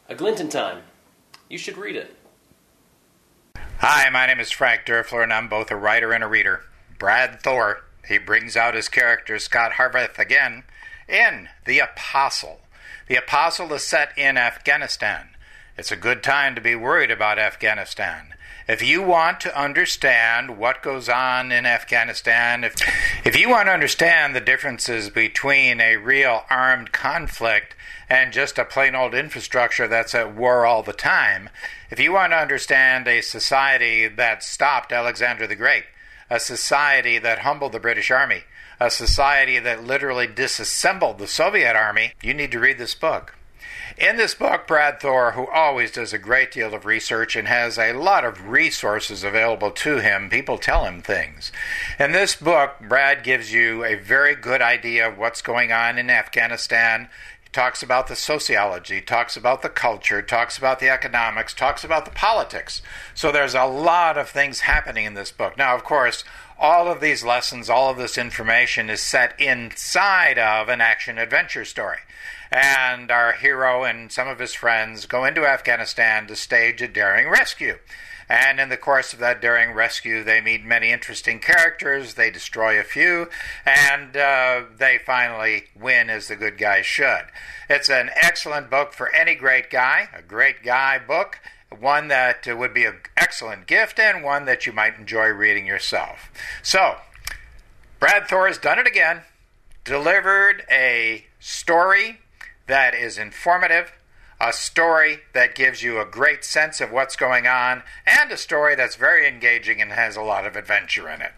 A Glint in Time. You should read it. Hi, my name is Frank Durfler, and I'm both a writer and a reader. Brad Thor, he brings out his character Scott Harvath again in The Apostle. The Apostle is set in Afghanistan. It's a good time to be worried about Afghanistan. If you want to understand what goes on in Afghanistan, if you want to understand the differences between a real armed conflict and just a plain old infrastructure that's at war all the time, if you want to understand a society that stopped Alexander the Great, a society that humbled the British Army, a society that literally disassembled the Soviet Army, you need to read this book. In this book, Brad Thor, who always does a great deal of research and has a lot of resources available to him, people tell him things. In this book, Brad gives you a very good idea of what's going on in Afghanistan. He talks about the sociology, talks about the culture, talks about the economics, talks about the politics. So there's a lot of things happening in this book. Now, of course, all of these lessons, all of this information is set inside of an action-adventure story. And our hero and some of his friends go into Afghanistan to stage a daring rescue. And in the course of that daring rescue, they meet many interesting characters, they destroy a few, and they finally win as the good guys should. It's an excellent book for any great guy, a great guy book, one that would be an excellent gift and one that you might enjoy reading yourself. So, Brad Thor has done it again, delivered a story that is informative, a story that gives you a great sense of what's going on, and a story that's very engaging and has a lot of adventure in it.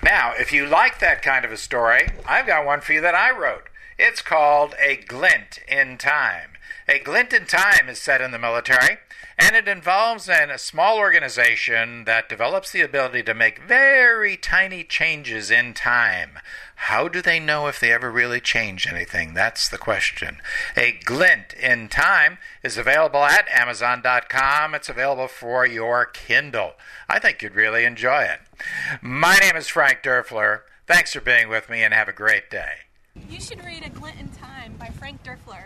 Now, if you like that kind of a story, I've got one for you that I wrote. It's called A Glint in Time. A Glint in Time is set in the military, and it involves a small organization that develops the ability to make very tiny changes in time. How do they know if they ever really change anything? That's the question. A Glint in Time is available at Amazon.com. It's available for your Kindle. I think you'd really enjoy it. My name is Frank Durfler. Thanks for being with me, and have a great day. You should read A Glint in Time by Frank Durfler.